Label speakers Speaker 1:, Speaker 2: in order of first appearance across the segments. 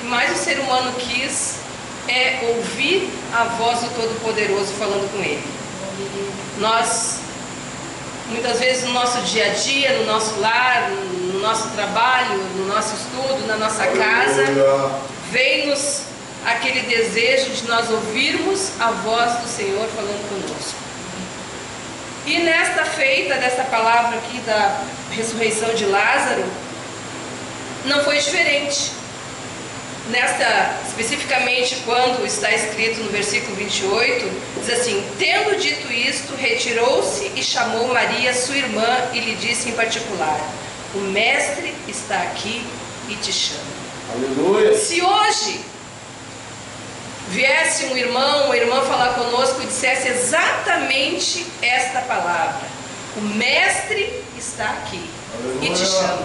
Speaker 1: mais o ser humano quis é ouvir a voz do Todo-Poderoso falando com ele. Nós, muitas vezes no nosso dia a dia, no nosso lar, no nosso trabalho, no nosso estudo, na nossa casa, vem-nos aquele desejo de nós ouvirmos a voz do Senhor falando conosco. E nesta feita dessa palavra aqui da ressurreição de Lázaro, não foi diferente. Especificamente quando está escrito no versículo 28, diz assim: tendo dito isto, retirou-se e chamou Maria, sua irmã, e lhe disse em particular: o mestre está aqui e te chama.
Speaker 2: Aleluia.
Speaker 1: Se hoje viesse um irmão, uma irmã falar conosco e dissesse exatamente esta palavra: o mestre está aqui e te chama,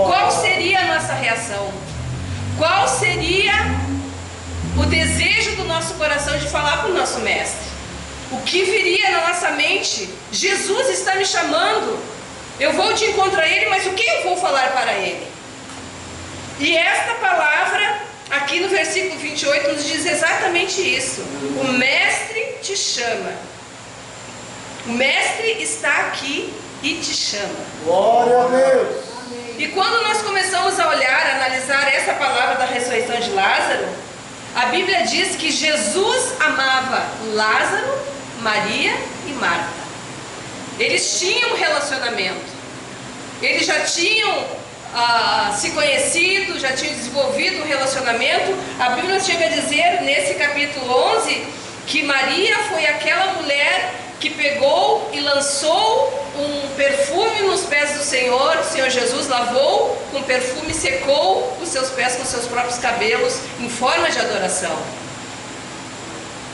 Speaker 1: qual seria a nossa reação? Qual seria o desejo do nosso coração de falar com o nosso mestre? O que viria na nossa mente? Jesus está me chamando, eu vou te encontrar ele, mas o que eu vou falar para ele? E esta palavra aqui no versículo 28 nos diz exatamente isso: o mestre te chama, o mestre está aqui e te chama.
Speaker 2: Glória a Deus.
Speaker 1: E quando nós começamos a olhar, a analisar essa palavra da ressurreição de Lázaro, a Bíblia diz que Jesus amava Lázaro, Maria e Marta. Eles tinham um relacionamento, eles já tinham se conhecido, já tinham desenvolvido um relacionamento. A Bíblia chega a dizer nesse capítulo 11 que Maria foi aquela mulher que pegou e lançou um perfume nos pés do Senhor. O Senhor Jesus lavou com perfume, secou os seus pés com seus próprios cabelos em forma de adoração.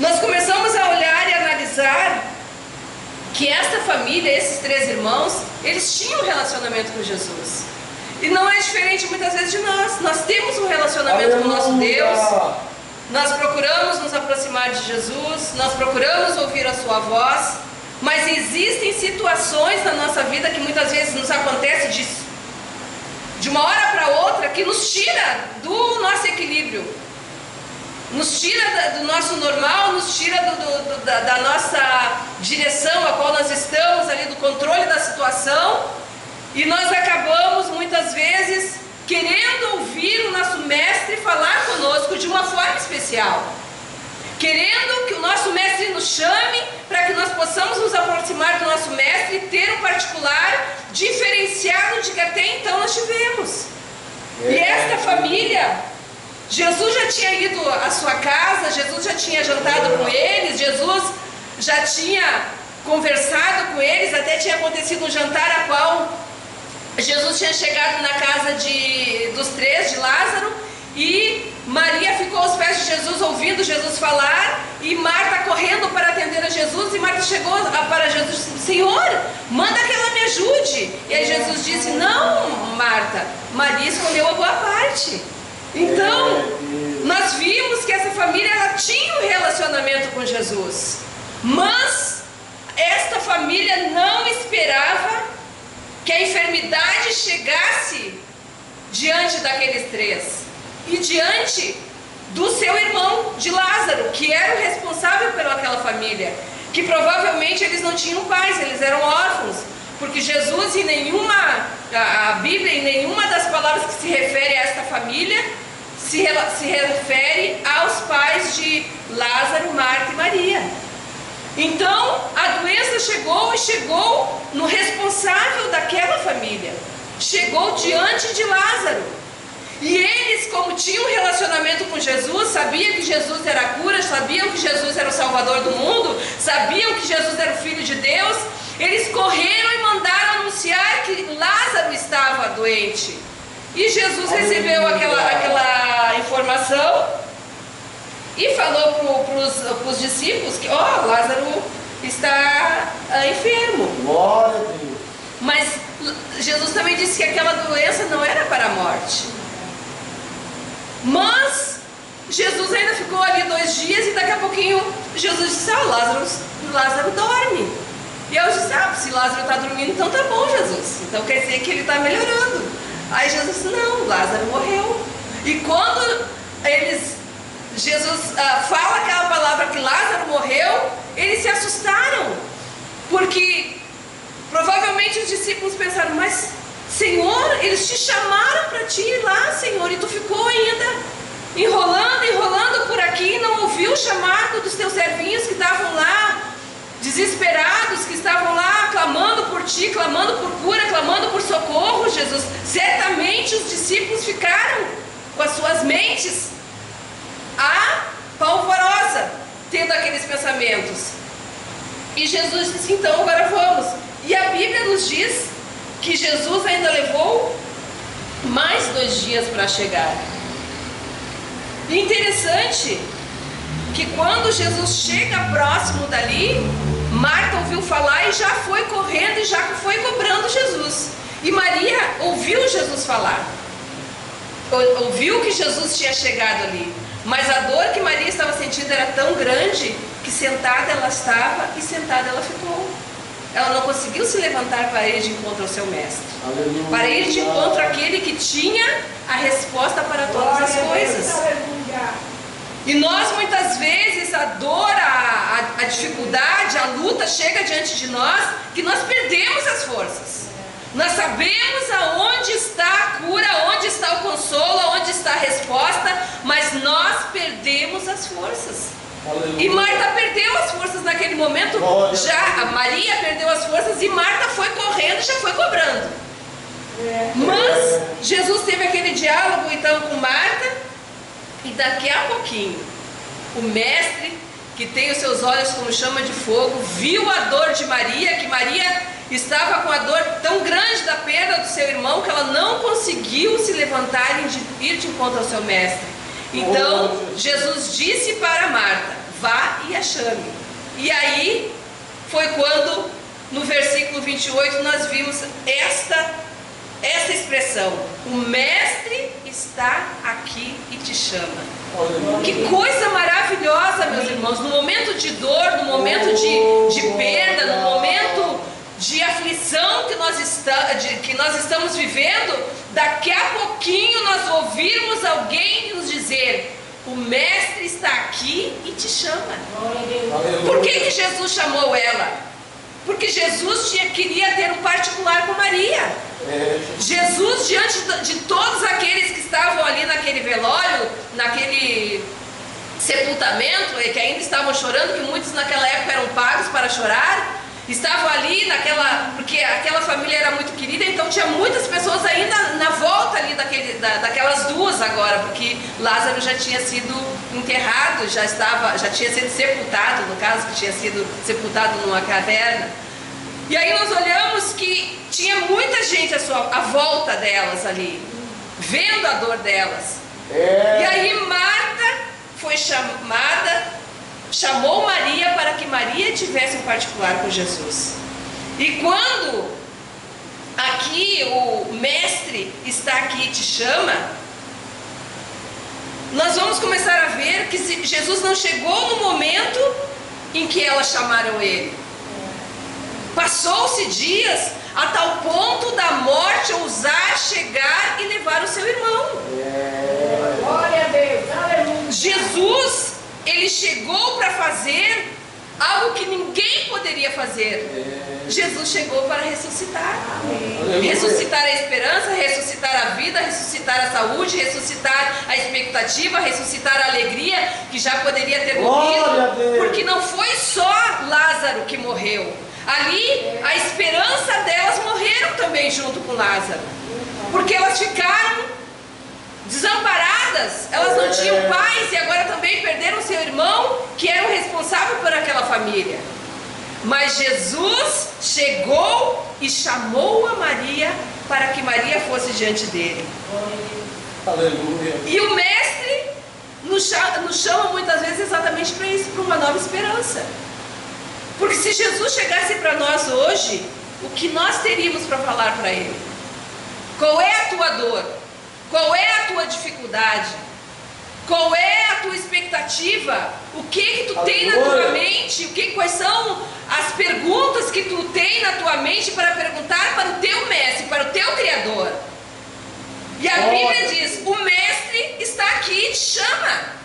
Speaker 1: Nós começamos a olhar e analisar que esta família, esses três irmãos, eles tinham um relacionamento com Jesus. E não é diferente muitas vezes de nós. Nós temos um relacionamento com o nosso Deus. Nós procuramos nos aproximar de Jesus, nós procuramos ouvir a sua voz, mas existem situações na nossa vida que muitas vezes nos acontece de uma hora para outra, que nos tira do nosso equilíbrio, nos tira do nosso normal, nos tira da nossa direção a qual nós estamos ali, do controle da situação, e nós acabamos muitas vezes querendo ouvir o nosso mestre falar conosco de uma forma especial, querendo que o nosso mestre nos chame para que nós possamos nos aproximar do nosso mestre e ter um particular diferenciado de que até então nós tivemos. E esta família, Jesus já tinha ido à sua casa, Jesus já tinha jantado com eles, Jesus já tinha conversado com eles, até tinha acontecido um jantar a qual Jesus tinha chegado na casa dos três, de Lázaro, e Maria ficou aos pés de Jesus ouvindo Jesus falar, e Marta correndo para atender a Jesus, e Marta chegou para Jesus e disse: Senhor, manda que ela me ajude. E aí Jesus disse: não, Marta, Maria escolheu a boa parte. Então, nós vimos que essa família, ela tinha um relacionamento com Jesus, mas esta família não esperava que a enfermidade chegasse diante daqueles três e diante do seu irmão de Lázaro, que era o responsável pelaquela família, que provavelmente eles não tinham pais, eles eram órfãos, porque Jesus a Bíblia, em nenhuma das palavras que se refere a esta família se refere aos pais de Lázaro, Marta e Maria. Então a doença chegou no responsável daquela família, chegou diante de Lázaro, e eles, como tinham um relacionamento com Jesus, sabiam que Jesus era a cura, sabiam que Jesus era o Salvador do mundo, sabiam que Jesus era o Filho de Deus, eles correram e mandaram anunciar que Lázaro estava doente. E Jesus recebeu aquela informação e falou para os discípulos que Lázaro está enfermo.
Speaker 2: Glória a Deus.
Speaker 1: Mas Jesus também disse que aquela doença não era para a morte. Mas Jesus ainda ficou ali 2 dias, e daqui a pouquinho Jesus disse: Lázaro dorme. E eu disse: se Lázaro está dormindo, então tá bom, Jesus, então quer dizer que ele está melhorando. Aí Jesus disse: não, Lázaro morreu. E quando Jesus fala aquela palavra que Lázaro morreu, eles se assustaram, porque provavelmente os discípulos pensaram: mas Senhor, eles te chamaram para ti ir lá, Senhor, e tu ficou ainda enrolando por aqui, não ouviu o chamado dos teus servinhos que estavam lá, desesperados, que estavam lá clamando por ti, clamando por cura, clamando por socorro, Jesus. Certamente os discípulos ficaram com as suas mentes apavorosa, tendo aqueles pensamentos. E Jesus disse: então agora vamos. E a Bíblia nos diz que Jesus ainda levou mais 2 dias para chegar. E interessante que quando Jesus chega próximo dali, Marta ouviu falar e já foi correndo e já foi cobrando Jesus. E Maria ouviu Jesus falar, ouviu que Jesus tinha chegado ali, mas a dor que Maria estava sentindo era tão grande que sentada ela estava e sentada ela ficou. Ela não conseguiu se levantar para ir de encontro ao seu mestre. Aleluia. Para ir de encontro àquele que tinha a resposta para todas as coisas. E nós muitas vezes a dor, a dificuldade, a luta chega diante de nós, que nós perdemos as forças. Nós sabemos aonde está a cura, onde está o consolo, aonde está a resposta, mas nós perdemos as forças. Aleluia. E Marta perdeu as forças naquele momento. Já a Maria perdeu as forças e Marta foi correndo e já foi cobrando. Mas Jesus teve aquele diálogo então com Marta. E daqui a pouquinho, o mestre, que tem os seus olhos como chama de fogo, viu a dor de Maria, que Maria estava com a dor tão grande da perda do seu irmão, que ela não conseguiu se levantar e ir de encontro ao seu mestre. Então, Jesus disse para Marta: vá e a chame. E aí, foi quando, no versículo 28, nós vimos esta expressão: o mestre está aqui e te chama. Que coisa maravilhosa, meus irmãos. No momento de dor, no momento de perda, no momento de aflição que nós estamos vivendo, daqui a pouquinho nós ouvirmos alguém nos dizer: o mestre está aqui e te chama. Por que Jesus chamou ela? Porque Jesus queria ter um particular com Maria. Jesus, diante de todos aqueles que estavam ali naquele velório, naquele sepultamento, que ainda estavam chorando, que muitos naquela época eram pagos para chorar, estavam ali porque aquela família era muito querida, então tinha muitas pessoas ainda na volta ali daquelas duas agora, porque Lázaro já tinha sido enterrado, já tinha sido sepultado, no caso, que tinha sido sepultado numa caverna. E aí nós olhamos que tinha muita gente à volta delas ali, vendo a dor delas. E aí Marta foi chamada, chamou Maria para que Maria tivesse um particular com Jesus. E quando aqui o mestre está aqui e te chama, nós vamos começar a ver que Jesus não chegou no momento em que elas chamaram ele. Passou-se dias a tal ponto da morte ousar chegar e levar o seu irmão. Glória a Deus, aleluia. Jesus, ele chegou para fazer algo que ninguém poderia fazer. Jesus chegou para ressuscitar. Ressuscitar a esperança, ressuscitar a vida, ressuscitar a saúde, ressuscitar a expectativa, ressuscitar a alegria que já poderia ter morrido. Porque não foi só Lázaro que morreu. Ali, a esperança delas morreram também junto com Lázaro. Porque elas ficaram desamparadas, elas não tinham pais e agora também perderam seu irmão, que era o responsável por aquela família. Mas Jesus chegou e chamou a Maria para que Maria fosse diante dele. Aleluia. E o mestre nos chama muitas vezes exatamente para isso, para uma nova esperança. Porque se Jesus chegasse para nós hoje, o que nós teríamos para falar para ele? Qual é a tua dor? Qual é a tua dificuldade? Qual é a tua expectativa? O que tu tem na tua mente? Quais são as perguntas que tu tem na tua mente para perguntar para o teu mestre, para o teu Criador? E a Bíblia diz: o mestre está aqui e te chama.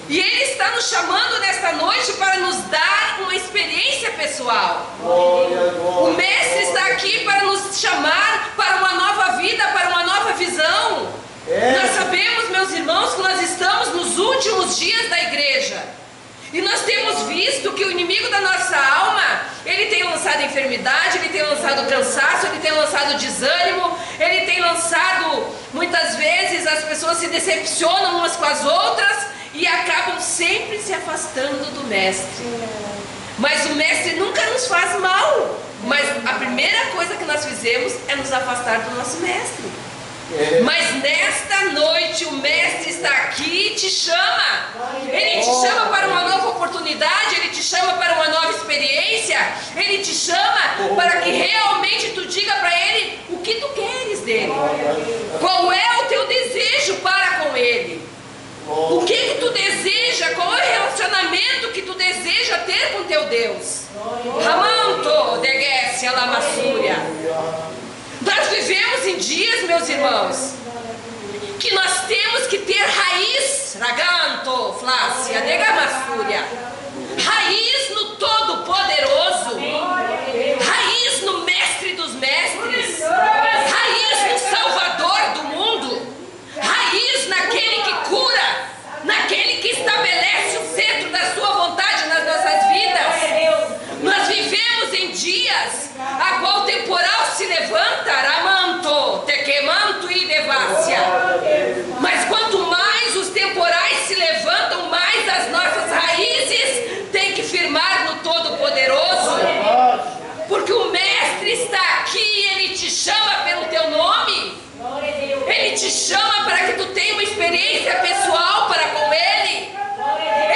Speaker 1: E ele está nos chamando nesta noite para nos dar uma experiência pessoal. O mestre está aqui para nos chamar para uma nova vida, para uma nova visão. Nós sabemos, meus irmãos, que nós estamos nos últimos dias da igreja. E nós temos visto que o inimigo da nossa alma, ele tem lançado enfermidade, ele tem lançado cansaço, ele tem lançado desânimo, ele tem lançado, muitas vezes as pessoas se decepcionam umas com as outras e acabam sempre se afastando do mestre. Mas o mestre nunca nos faz mal. Mas a primeira coisa que nós fizemos é nos afastar do nosso mestre. Mas nesta noite o mestre está aqui e te chama. Ele te chama para uma nova oportunidade, ele te chama para uma nova experiência, ele te chama para que realmente tu diga para ele o que tu queres dele. Qual é o teu desejo para com ele? O que tu deseja? Qual é o relacionamento que tu deseja ter com teu Deus? Ramanto deguesse a lamassúria. Nós vivemos em dias, meus irmãos, que nós temos que ter raiz, raganto, flácia, negamassúria, raiz no Todo-Poderoso, raiz no Mestre dos Mestres, raiz no Salvador do mundo, raiz naquele que cura, naquele que estabelece o centro da sua vontade nas nossas vidas. Nós vivemos em dias a qual o temporal se levanta, ramanto, tequemanto e devácia. Mas quanto mais os temporais se levantam, mais as nossas raízes têm que firmar no Todo-Poderoso. Porque o Mestre está aqui, ele te chama pelo teu nome. Ele te chama para que tu tenha uma experiência pessoal para com ele.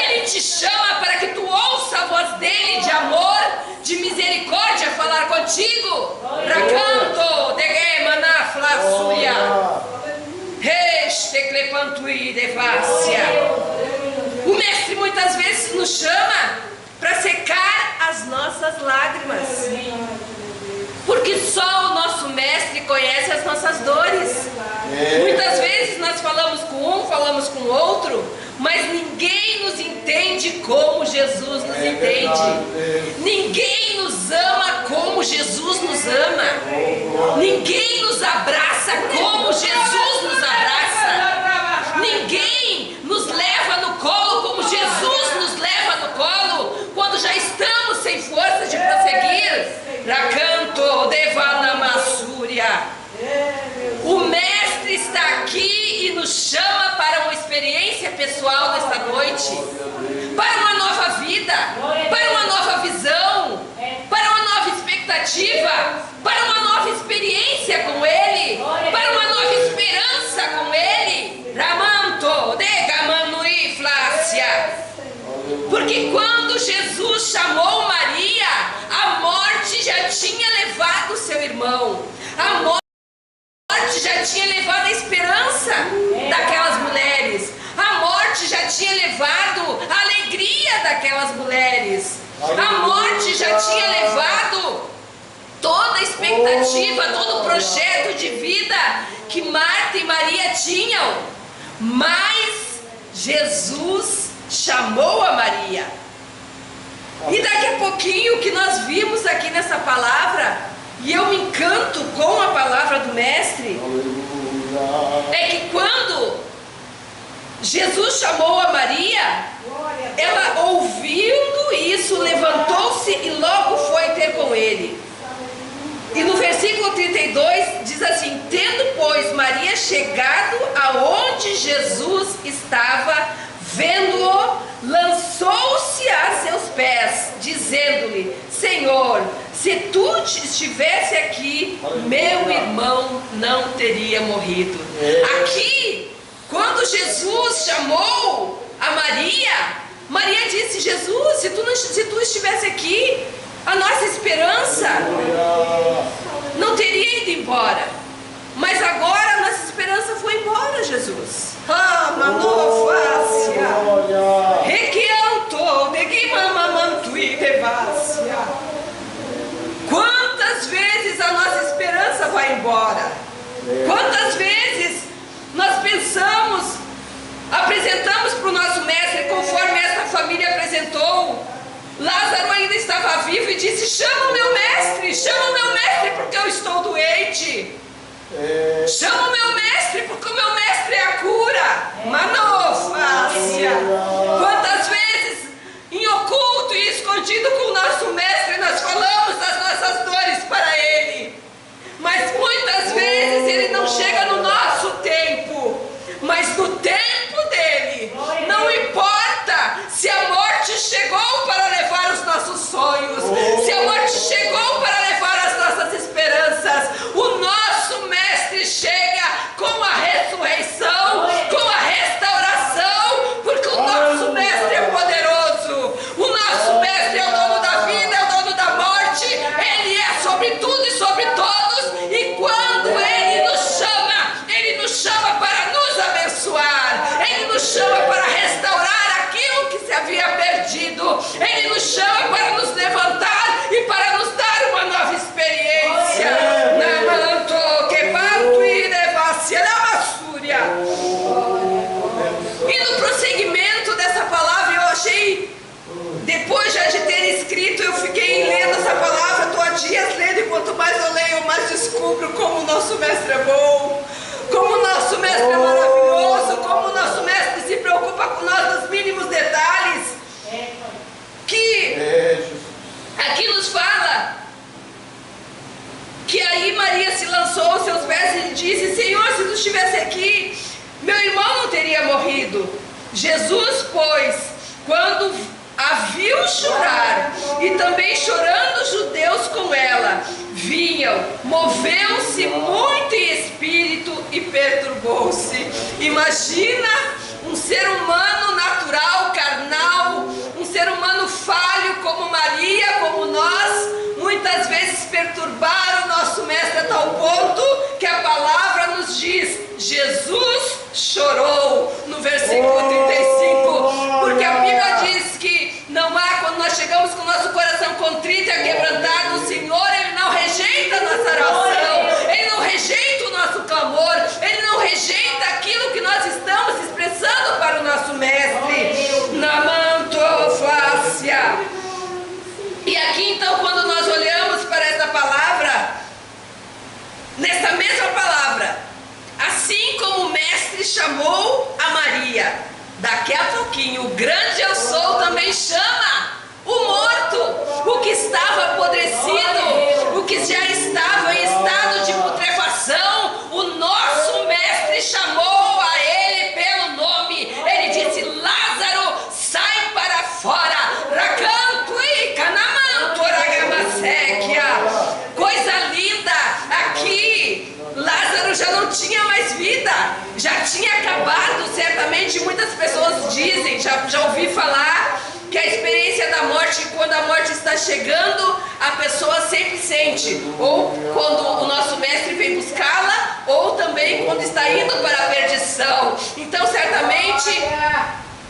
Speaker 1: Ele te chama para que tu ouça a voz dele de amor, de misericórdia falar contigo. Racanto, degemana, flassuia, recleclepantui, devácia. O mestre muitas vezes nos chama para secar as nossas lágrimas. Porque só o nosso mestre conhece as nossas dores. Muitas vezes nós falamos com um, falamos com outro, mas ninguém nos entende como Jesus nos entende. Ninguém nos ama como Jesus nos ama. Ninguém nos abraça como Jesus nos abraça. Ninguém nos leva no colo como Jesus nos leva no colo quando já estamos sem força de prosseguir. Racanto, devanamassúria. O mestre está aqui e nos chama para uma experiência pessoal nesta noite, para uma nova vida, para uma nova visão, para uma nova expectativa, para uma nova experiência com ele, para uma nova esperança com ele. Ramanto, degamanui, flácia. Porque quando Jesus chamou Maria, a morte já tinha levado seu irmão. A morte já tinha levado a esperança daquelas mulheres. A morte já tinha levado a alegria daquelas mulheres. A morte já tinha levado toda a expectativa, todo o projeto de vida que Marta e Maria tinham. Mas Jesus chamou a Maria. E daqui a pouquinho o que nós vimos aqui nessa palavra, e eu me encanto com a palavra do mestre, é que quando Jesus chamou a Maria, ela, ouvindo isso, levantou-se e logo foi ter com ele. E no versículo 32 diz assim: tendo, pois, Maria chegado aonde Jesus estava, vendo-o, lançou-se a seus pés, dizendo-lhe: Senhor, se tu estivesse aqui, meu irmão não teria morrido. Aqui, quando Jesus chamou a Maria, Maria disse: Jesus, se tu estivesse aqui, a nossa esperança não teria ido embora. Mas agora a nossa esperança foi embora, Jesus. Ah, manofácia, requianto, deguimamamantui, devácia. Quantas vezes a nossa esperança vai embora? Quantas vezes apresentou, Lázaro ainda estava vivo e disse: chama o meu mestre, porque eu estou doente. Chama o meu mestre, porque o meu mestre é a cura. Manofácia. Quantas vezes, em oculto e escondido com o nosso mestre, nós falamos das nossas dores para ele, mas muitas vezes ele não chega no nosso tempo, mas no tempo dele. Não importa se a morte chegou para levar os nossos sonhos, se a morte chegou para levar as nossas esperanças, o nosso mestre chega com a ressurreição, com a restauração, porque o nosso mestre é poderoso. O nosso mestre é o dono da vida, é o dono da morte. Ele é sobre tudo e sobre todos, e quando ele nos chama para nos abençoar, ele nos chama para restaurar aquilo que se havia perdido, ele nos chama para nos levantar e para nos dar uma nova experiência. E no prosseguimento dessa palavra, eu achei, depois já de ter escrito, eu fiquei lendo essa palavra, estou há dias lendo, e quanto mais eu leio, mais descubro como o nosso mestre é bom, como o nosso mestre é maravilhoso, como o nosso mestre se preocupa com nós nos mínimos detalhes. Que aqui nos fala que aí Maria se lançou aos seus pés e disse: Senhor, se tu estivesse aqui, meu irmão não teria morrido. Jesus, pois, quando a viu chorar, e também chorando os judeus com ela, vinham, moveu-se muito em espírito e perturbou-se. Imagina um ser humano natural, carnal, um ser humano falho como Maria, como nós, muitas vezes perturbar o nosso mestre a tal ponto que a palavra nos diz: Jesus chorou, no versículo 35, porque a Bíblia diz que não há, quando nós chegamos com o nosso coração contrito e quebrantado, o Senhor, Ele não rejeita a nossa oração, Ele não rejeita o nosso clamor, Ele não rejeita aquilo que nós estamos expressando para o nosso mestre. Namantofácia. E aqui então, quando nós olhamos para essa palavra, nessa mesma palavra, assim como o mestre chamou a Maria, daqui a pouquinho o grande eu sou também chama o morto, o que estava apodrecido, o que já estava em estado de putrefação. O nosso mestre chamou a ele pelo nome. Ele disse: Lázaro, sai para fora. Racanto e canamanto ragamaséquia. Coisa linda. Aqui Lázaro já não tinha mais vida, já tinha acabado. Certamente muitas pessoas dizem, já ouvi falar, que a experiência da morte, quando a morte está chegando, a pessoa sempre sente, ou quando o nosso mestre vem buscá-la, ou também quando está indo para a perdição. Então certamente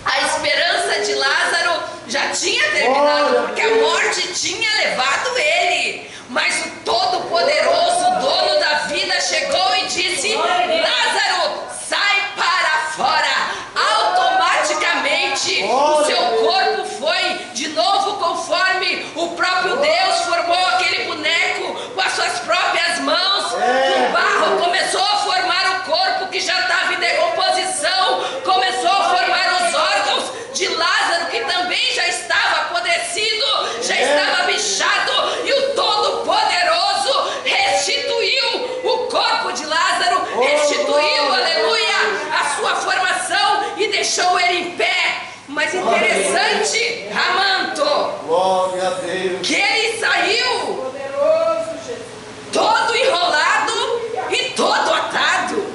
Speaker 1: a esperança de Lázaro já tinha terminado, porque a morte tinha levado ele. Mas o Todo-Poderoso, dono da vida, chegou e disse: Lázaro, sai para fora. Automaticamente o seu corpo foi de novo conforme o próprio Deus formou aquele boneco com as suas próprias mãos. O barro começou a formar o corpo que já estava em decomposição, começou a formar os órgãos de Lázaro, que também já estava apodrecido, já estava bichado, e o Todo-Poderoso restituiu o corpo de Lázaro, restituiu, aleluia, a sua formação e deixou ele em pé. Mas interessante, Ramanto,
Speaker 2: glória a Deus,
Speaker 1: que ele saiu todo enrolado e todo atado.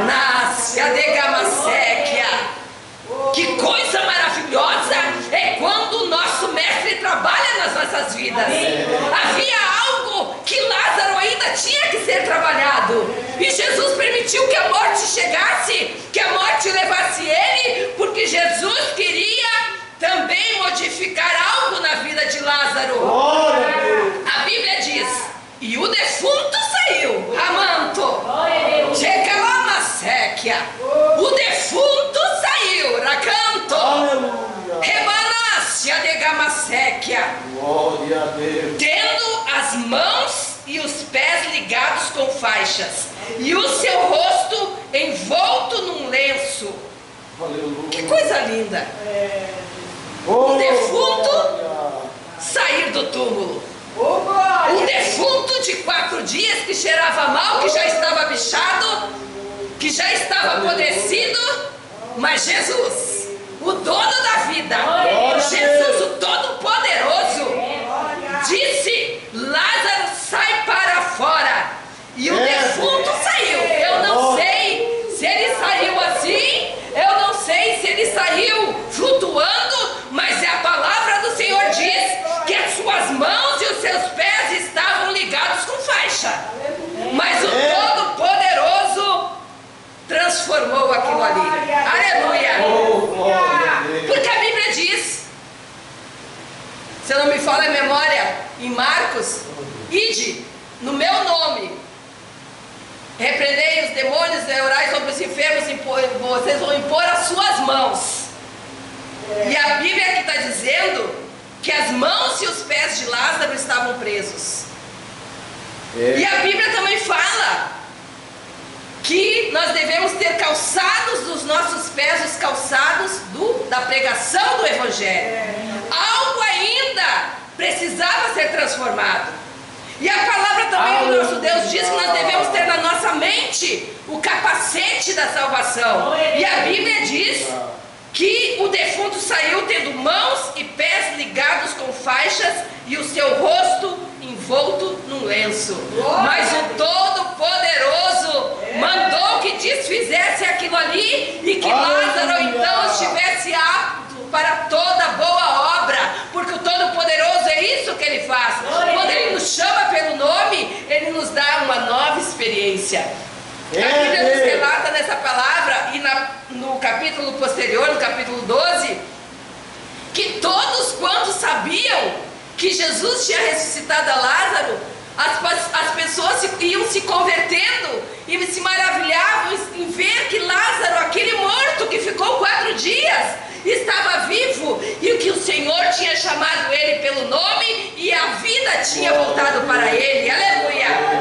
Speaker 1: Nasce a degamaséquia. Que coisa maravilhosa é quando o nosso mestre trabalha nas nossas vidas. Havia algo que Lázaro ainda tinha que ser trabalhado, e Jesus permitiu que a morte chegasse, que a morte levasse ele, porque Jesus queria também modificar algo na vida de Lázaro. A Bíblia diz: e o defunto
Speaker 2: Glória a Deus.
Speaker 1: tendo as mãos e os pés ligados com faixas, e o seu rosto envolto num lenço.
Speaker 2: Aleluia.
Speaker 1: Que coisa linda!
Speaker 2: Oh,
Speaker 1: defunto.
Speaker 2: glória.
Speaker 1: Sair do túmulo. Um defunto de 4 dias que cheirava mal, que já estava bichado, que já estava apodrecido, mas Jesus, o dono da vida, Jesus, o Todo-Poderoso, disse: Lázaro, sai para fora. E o defunto saiu. Eu não sei se ele saiu assim, eu não sei se ele saiu flutuando, mas a palavra do Senhor diz que as suas mãos e os seus pés estavam ligados com faixa. Mas o Todo-Poderoso transformou aquilo ali. Aleluia!
Speaker 2: Oh, glória a Deus.
Speaker 1: Porque a Bíblia diz, se eu não me falha a memória, em Marcos: ide no meu nome, repreendei os demônios, orai sobre os enfermos, vocês vão impor as suas mãos. E a Bíblia aqui está dizendo que as mãos e os pés de Lázaro estavam presos. E a Bíblia também fala que nós devemos ter calçados dos nossos pés, os calçados da pregação do Evangelho. Algo ainda precisava ser transformado. E a palavra também do nosso Deus diz que nós devemos ter na nossa mente o capacete da salvação. E a Bíblia diz que o defunto saiu tendo mãos e pés ligados com faixas e o seu rosto envolto num lenço. Mas o Todo-Poderoso mandou que desfizesse aquilo ali e que Lázaro então estivesse apto para toda boa obra, porque o Todo-Poderoso é isso que ele faz. Quando ele nos chama pelo nome, ele nos dá uma nova experiência. A Bíblia nos relata nessa palavra e no capítulo posterior, no capítulo 12, que todos quantos sabiam que Jesus tinha ressuscitado a Lázaro, as pessoas iam se convertendo e se maravilhavam em ver que Lázaro, aquele morto que ficou 4 dias, estava vivo, e que o Senhor tinha chamado ele pelo nome e a vida tinha voltado para ele. Aleluia!